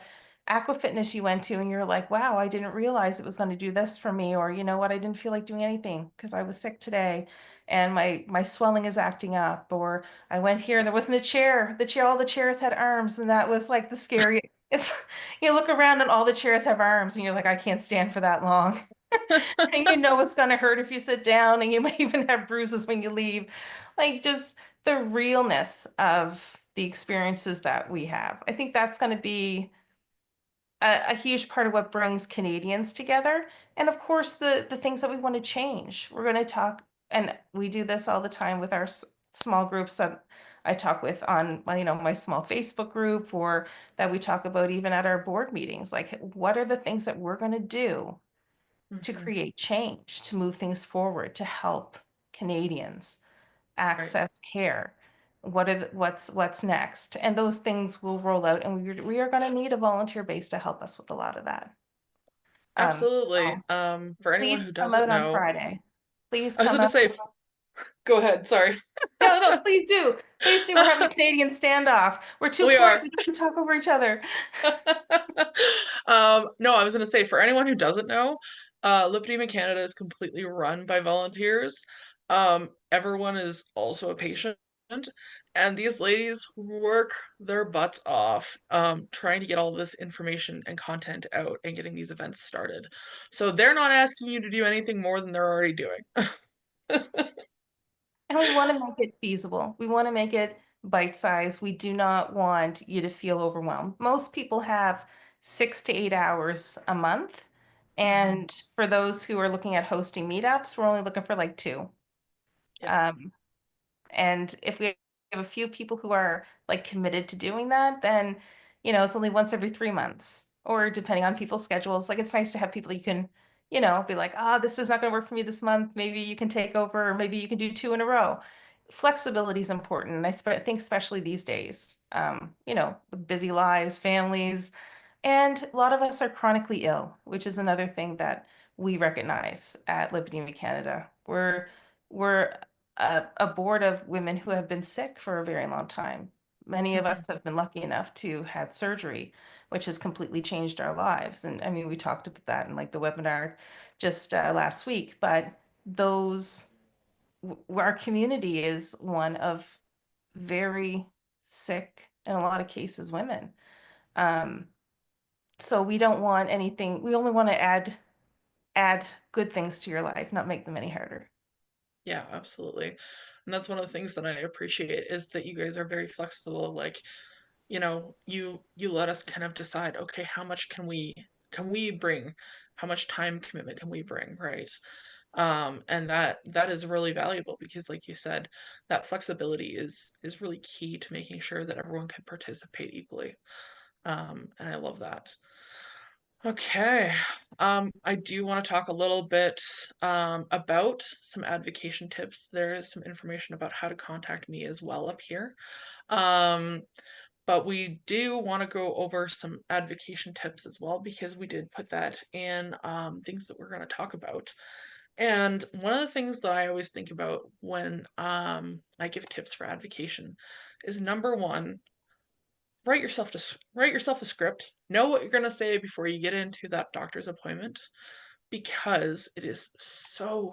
aqua fitness you went to and you're like, wow, I didn't realize it was going to do this for me, or you know what, I didn't feel like doing anything because I was sick today and my swelling is acting up, or I went here and there wasn't a chair. All the chairs had arms, and that was like the scary. It's you look around and all the chairs have arms and you're like, I can't stand for that long. And you know it's going to hurt if you sit down, and you might even have bruises when you leave. Like just the realness of the experiences that we have. I think that's going to be a huge part of what brings Canadians together. And of course, the things that we want to change. We're going to talk, and we do this all the time with our small groups that I talk with on, well, my small Facebook group, or that we talk about even at our board meetings. Like, what are the things that we're going to do to Hmm. create change, to move things forward, to help Canadians Right. access care? What's next? And those things will roll out, and we are going to need a volunteer base to help us with a lot of that. Absolutely. So For anyone please who come doesn't out on know, Friday. Please I was come going to out. say, go ahead. Sorry. No, no, please do. Please do. We're having a Canadian standoff. We're too We polite. are. We can talk over each other. No, I was going to say, for anyone who doesn't know, Lipedema Canada is completely run by volunteers. Everyone is also a patient, and these ladies work their butts off, trying to get all this information and content out and getting these events started. So they're not asking you to do anything more than they're already doing. And we want to make it feasible. We want to make it bite-sized. We do not want you to feel overwhelmed. Most people have 6 to 8 hours a month. Hmm. And for those who are looking at hosting meetups, we're only looking for like two. Yeah. Um, And if we have a few people who are like committed to doing that, then, it's only once every 3 months, or depending on people's schedules. Like it's nice to have people you can, be like, this is not going to work for me this month. Maybe you can take over, or maybe you can do two in a row. Flexibility is important. And think especially these days, the busy lives, families, and a lot of us are chronically ill, which is another thing that we recognize at Lipedema Canada. We're a board of women who have been sick for a very long time. Many of Hmm. us have been lucky enough to have surgery, which has completely changed our lives. And I mean, we talked about that in like the webinar just last week, but our community is one of very sick, in a lot of cases, women. Um, so we don't want anything, we only want to add good things to your life, not make them any harder. Yeah, absolutely. And that's one of the things that I appreciate is that you guys are very flexible. Like, you let us kind of decide, okay, how much can we bring? How much time commitment can we bring, right? And that is really valuable because like you said, that flexibility is really key to making sure that everyone can participate equally. And I love that. Okay. I do want to talk a little bit about some advocation tips. There is some information about how to contact me as well up here. Um, but we do want to go over some advocation tips as well because we did put that in things that we're going to talk about. And one of the things that I always think about when I give tips for advocation is number one, write yourself a script. Know what you're going to say before you get into that doctor's appointment because it is so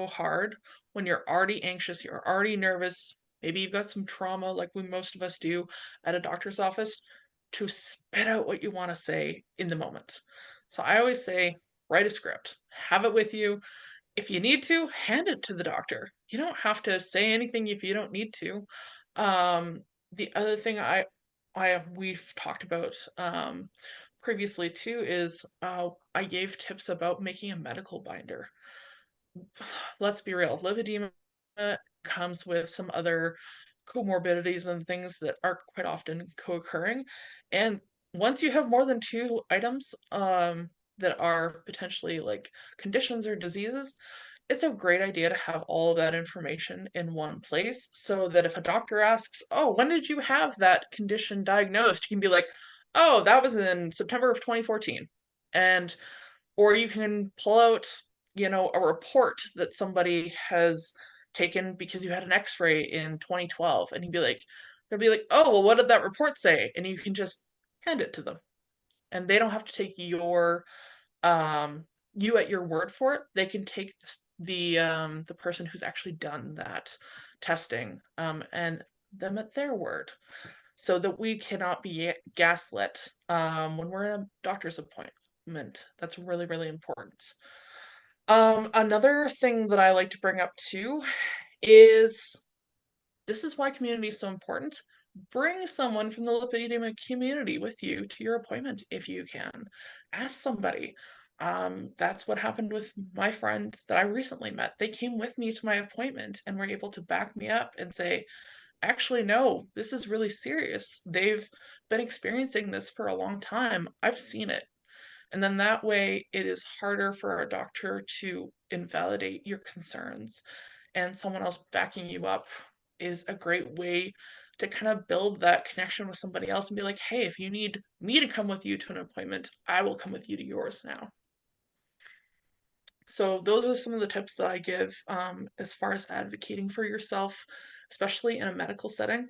hard when you're already anxious, you're already nervous, maybe you've got some trauma like we most of us do at a doctor's office to spit out what you want to say in the moment. So I always say write a script, have it with you. If you need to, hand it to the doctor. You don't have to say anything if you don't need to. The other thing we've talked about previously too is I gave tips about making a medical binder. Let's be real, lipedema comes with some other comorbidities and things that are quite often co-occurring. And once you have more than two items that are potentially like conditions or diseases, it's a great idea to have all of that information in one place so that if a doctor asks, "Oh, when did you have that condition diagnosed?" you can be like, "Oh, that was in September of 2014." And or you can pull out, a report that somebody has taken because you had an x-ray in 2012 and they'll be like, "Oh, well, what did that report say?" And you can just hand it to them. And they don't have to take um you at your word for it. They can take the person who's actually done that testing and them at their word so that we cannot be gaslit when we're in a doctor's appointment. That's really, really important. Another thing that I like to bring up too is this is why community is so important. Bring someone from the lipedema community with you to your appointment if you can. Ask somebody. That's what happened with my friend that I recently met. They came with me to my appointment and were able to back me up and say, actually, no, this is really serious. They've been experiencing this for a long time. I've seen it. And then that way, it is harder for a doctor to invalidate your concerns. And someone else backing you up is a great way to kind of build that connection with somebody else and be like, hey, if you need me to come with you to an appointment, I will come with you to yours now. So, those are some of the tips that I give as far as advocating for yourself, especially in a medical setting.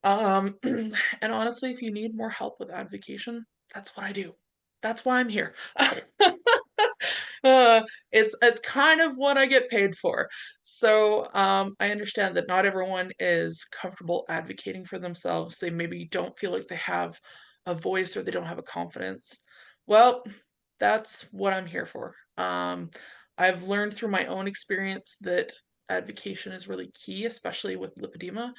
And honestly, if you need more help with advocation, that's what I do. That's why I'm here. Uh, it's kind of what I get paid for. So I understand that not everyone is comfortable advocating for themselves. They maybe don't feel like they have a voice or they don't have a confidence. Well, that's what I'm here for. I've learned through my own experience that advocation is really key, especially with lipedema,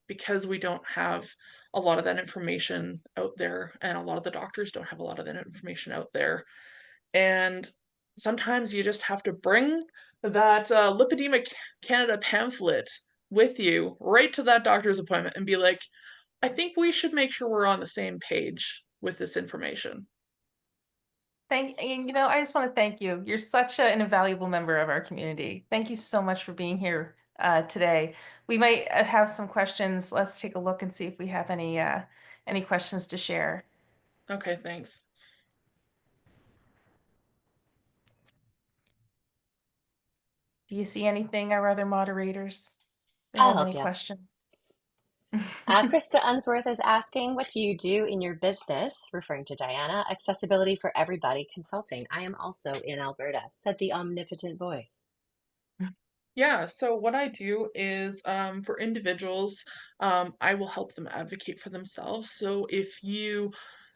because we don't have a lot of that information out there, and a lot of the doctors don't have a lot of that information out there. And sometimes you just have to bring that Lipedema Canada pamphlet with you right to that doctor's appointment and be like, I think we should make sure we're on the same page with this information. I just want to thank you. You're such an invaluable member of our community. Thank you so much for being here today. We might have some questions. Let's take a look and see if we have any questions to share. Okay, thanks. Do you see anything, our other moderators that I'll have help any you. questions? Krista Unsworth is asking, what do you do in your business? Referring to Diana, accessibility for everybody consulting. I am also in Alberta, said the omnipotent voice. Yeah, so what I do is for individuals, I will help them advocate for themselves. So if you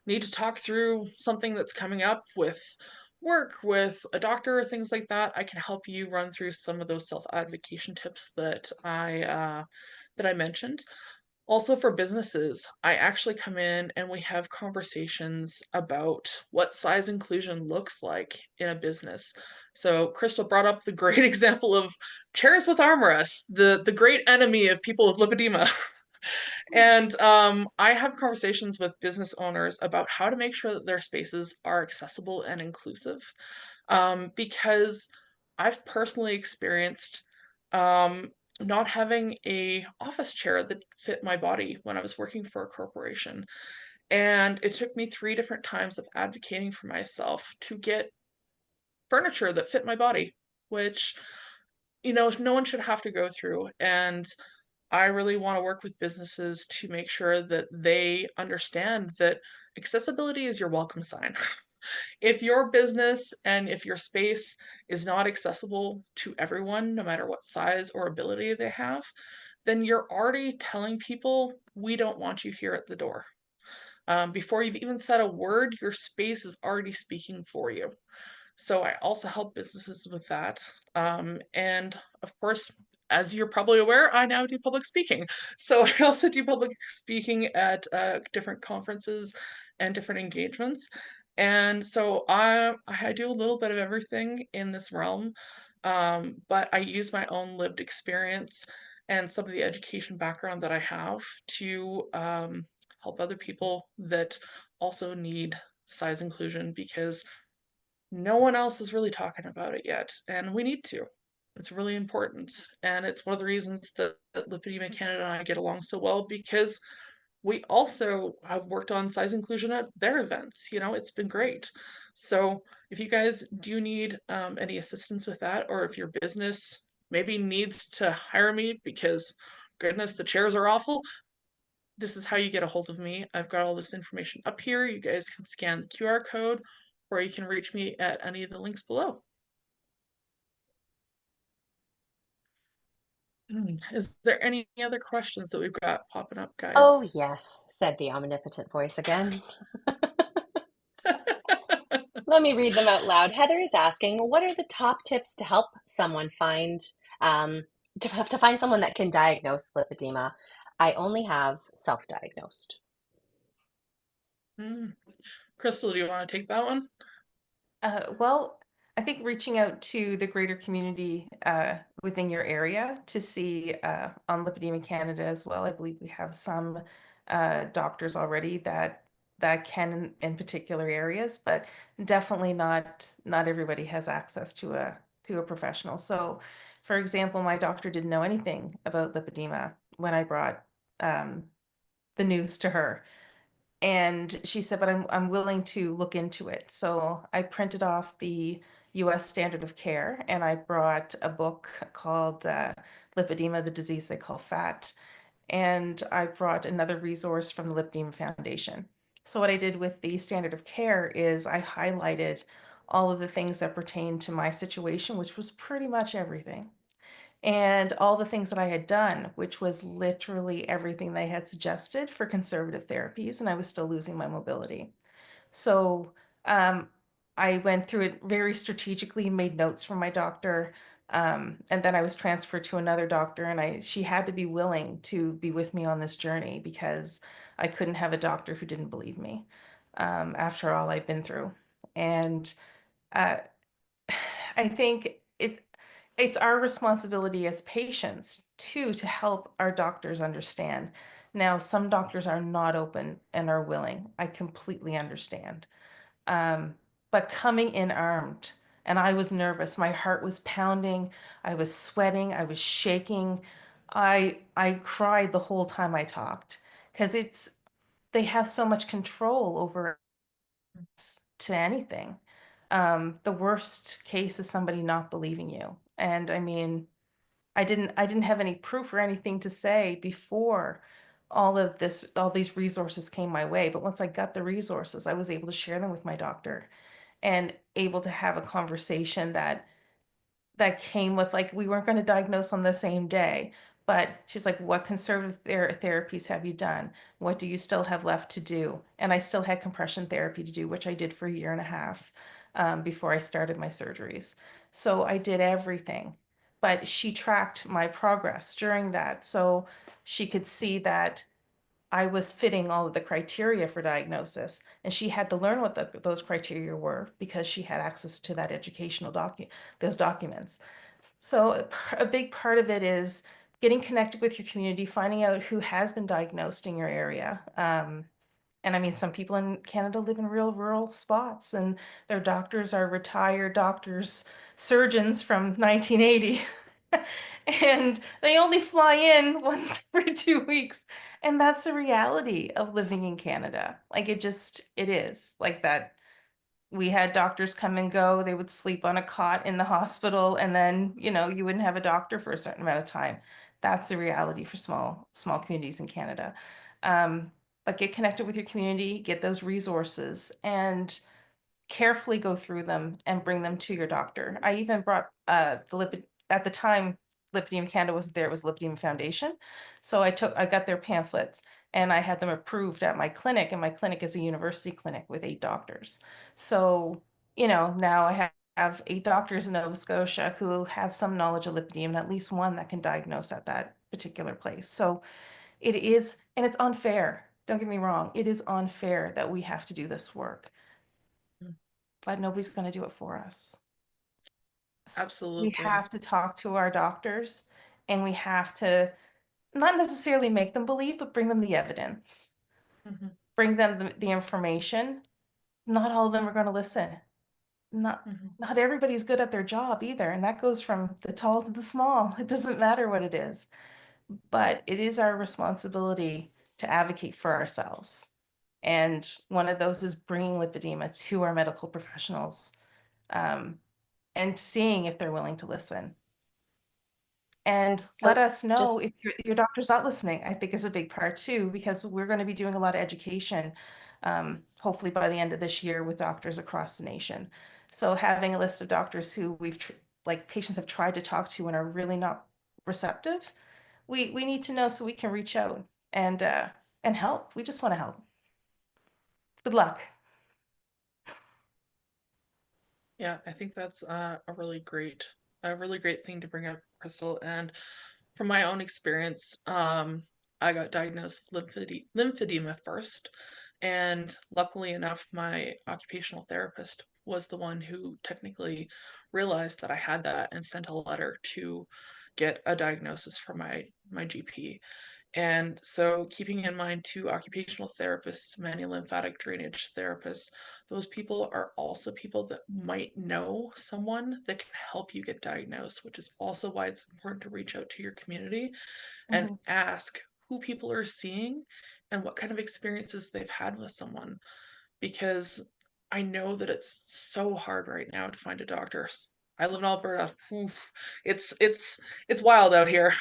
need to talk through something that's coming up with work, with a doctor, things like that, I can help you run through some of those self-advocation tips that I mentioned. Also for businesses, I actually come in and we have conversations about what size inclusion looks like in a business. So Crystal brought up the great example of chairs with armrests, the great enemy of people with lipedema. And I have conversations with business owners about how to make sure that their spaces are accessible and inclusive. Because I've personally experienced um, not having a office chair that fit my body when I was working for a corporation. And it took me 3 different times of advocating for myself to get furniture that fit my body, which, no one should have to go through. And I really want to work with businesses to make sure that they understand that accessibility is your welcome sign. If your business and if your space is not accessible to everyone, no matter what size or ability they have, then you're already telling people, we don't want you here at the door. Before you've even said a word, your space is already speaking for you. So I also help businesses with that. And of course, as you're probably aware, I now do public speaking. So I also do public speaking at different conferences and different engagements. And so I do a little bit of everything in this realm, but I use my own lived experience and some of the education background that I have to help other people that also need size inclusion, because no one else is really talking about it yet, and we need to. It's really important, and it's one of the reasons that Lipedema Canada and I get along so well, because we also have worked on size inclusion at their events. It's been great. So if you guys do need any assistance with that, or if your business maybe needs to hire me because, goodness, the chairs are awful, this is how you get a hold of me. I've got all this information up here. You guys can scan the QR code, or you can reach me at any of the links below. Is there any other questions that we've got popping up, guys? Oh, yes, said the omnipotent voice again. Let me read them out loud. Heather is asking, what are the top tips to help someone find um, to find someone that can diagnose lipedema? I only have self-diagnosed. Hmm. Crystal, do you want to take that one? Well, I think reaching out to the greater community within your area to see on Lipedema Canada as well. I believe we have some doctors already that can in particular areas, but definitely not everybody has access to a professional. So, for example, my doctor didn't know anything about lipedema when I brought um, the news to her. And she said, but I'm willing to look into it. So I printed off the US standard of care and I brought a book called Lipedema, the disease they call fat. And I brought another resource from the Lipedema Foundation. So what I did with the standard of care is I highlighted all of the things that pertain to my situation, which was pretty much everything, and all the things that I had done, which was literally everything they had suggested for conservative therapies, and I was still losing my mobility. So um, I went through it very strategically, made notes from my doctor, and then I was transferred to another doctor, and she had to be willing to be with me on this journey because I couldn't have a doctor who didn't believe me after all I've been through. And uh, I think it's our responsibility as patients too to help our doctors understand. Now, some doctors are not open and are willing. I completely understand. Um, but coming in armed, and I was nervous. My heart was pounding. I was sweating. I was shaking. I cried the whole time I talked because they have so much control over to anything. The worst case is somebody not believing you. And I mean, I didn't have any proof or anything to say before all these resources came my way. But once I got the resources, I was able to share them with my doctor and able to have a conversation that came with, like, we weren't going to diagnose on the same day, but she's like, what conservative therapies have you done? What do you still have left to do? And I still had compression therapy to do, which I did for a year and a half before I started my surgeries. So I did everything, but she tracked my progress during that. So she could see that I was fitting all of the criteria for diagnosis, and she had to learn what those criteria were because she had access to that those documents. So a big part of it is getting connected with your community, finding out who has been diagnosed in your area. And I mean, some people in Canada live in real rural spots, and their doctors are retired doctors, surgeons from 1980. And they only fly in once every 2 weeks. And that's the reality of living in Canada. Like it is like that. We had doctors come and go. They would sleep on a cot in the hospital, and then, you wouldn't have a doctor for a certain amount of time. That's the reality for small communities in Canada. Um, but get connected with your community, get those resources, and carefully go through them and bring them to your doctor. I even brought the lipid at the time Lipedema Canada was there, it was Lipedema Foundation. So I got their pamphlets and I had them approved at my clinic, and my clinic is a university clinic with 8 doctors. So, now I have 8 doctors in Nova Scotia who have some knowledge of lipedema and at least one that can diagnose at that particular place. So it is, and it's unfair. Don't get me wrong, it is unfair that we have to do this work, but nobody's going to do it for us. We Absolutely. have to talk to our doctors and we have to not necessarily make them believe, but bring them the evidence, Mhm. bring them the information. Not all of them are going to listen. Not Mhm. not everybody's good at their job either, and that goes from the tall to the small. It doesn't matter what it is, but it is our responsibility to advocate for ourselves. And one of those is bringing lipedema to our medical professionals, um, and seeing if they're willing to listen. And let So us know just if your doctor's not listening, I think is a big part too, because we're going to be doing a lot of education, hopefully by the end of this year with doctors across the nation. So having a list of doctors who like patients have tried to talk to and are really not receptive, we need to know so we can reach out and help. We just want to help. Good luck. Yeah, I think that's a really great thing to bring up, Crystal. And from my own experience, I got diagnosed with lymphedema first, and luckily enough, my occupational therapist was the one who technically realized that I had that and sent a letter to get a diagnosis from my GP. And so, keeping in mind too, occupational therapists, manual lymphatic drainage therapists, those people are also people that might know someone that can help you get diagnosed, which is also why it's important to reach out to your community and Mhm. ask who people are seeing and what kind of experiences they've had with someone. Because I know that it's so hard right now to find a doctor. I live in Alberta. Oof, it's wild out here.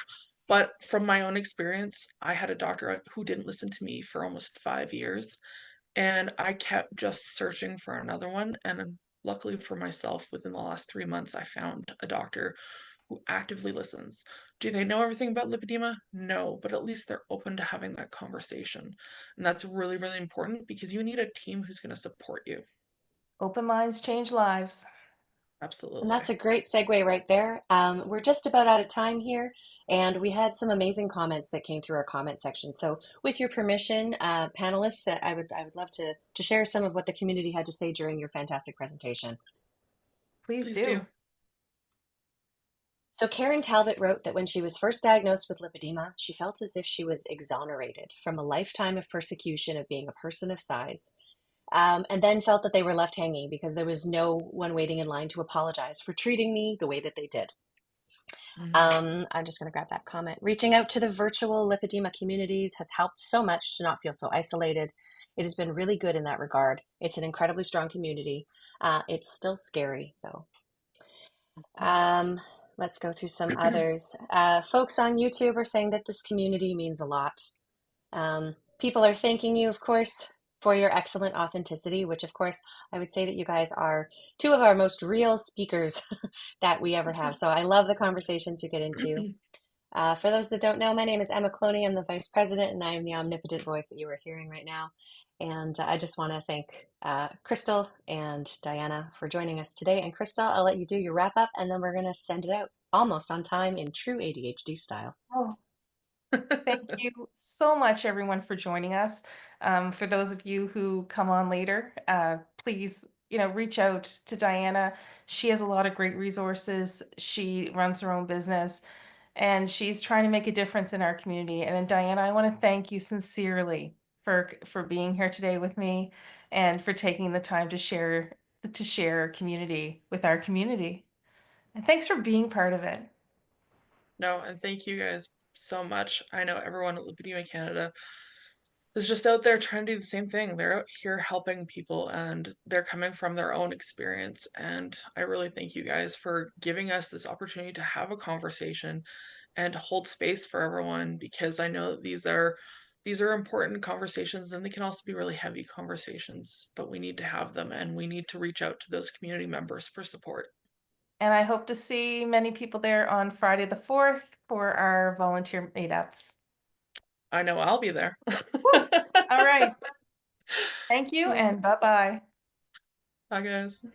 But from my own experience, I had a doctor who didn't listen to me for almost 5 years, and I kept just searching for another one. And luckily for myself, within the last 3 months, I found a doctor who actively listens. Do they know everything about lipedema? No, but at least they're open to having that conversation. And that's really, really important because you need a team who's going to support you. Open minds change lives. And Absolutely. that's a great segue right there. We're just about out of time here, and we had some amazing comments that came through our comment section. So, with your permission, panelists, I would love to share some of what the community had to say during your fantastic presentation. Please Please do. do. So, Karen Talbot wrote that when she was first diagnosed with lipedema, she felt as if she was exonerated from a lifetime of persecution of being a person of size, and then felt that they were left hanging because there was no one waiting in line to apologize for treating me the way that they did. Mhm. I'm just going to grab that comment. Reaching out to the virtual lipedema communities has helped so much to not feel so isolated. It has been really good in that regard. It's an incredibly strong community. It's still scary, though. Um, let's go through some others. Folks on YouTube are saying that this community means a lot. People are thanking you, of course, for your excellent authenticity, which, of course, I would say that you guys are two of our most real speakers that we ever have. So I love the conversations you get into. For those that don't know, my name is Emma Cloney. I'm the vice president, and I am the omnipotent voice that you are hearing right now. And I just want to thank Crystal and Diana for joining us today. And Crystal, I'll let you do your wrap up, and then we're going to send it out almost on time in true ADHD style. Oh, thank you so much, everyone, for joining us. For those of you who come on later, please, reach out to Diana. She has a lot of great resources. She runs her own business, and she's trying to make a difference in our community. And then, Diana, I want to thank you sincerely for being here today with me and for taking the time to share community with our community. And thanks for being part of it. No, and thank you guys so much. I know everyone at Lipedema Canada is just out there trying to do the same thing. They're out here helping people and they're coming from their own experience. And I really thank you guys for giving us this opportunity to have a conversation and to hold space for everyone because I know that these are important conversations and they can also be really heavy conversations, but we need to have them and we need to reach out to those community members for support. And I hope to see many people there on Friday the 4th for our volunteer meetups. I know I'll be there. Woo! All right. Thank you and bye-bye. Bye, guys.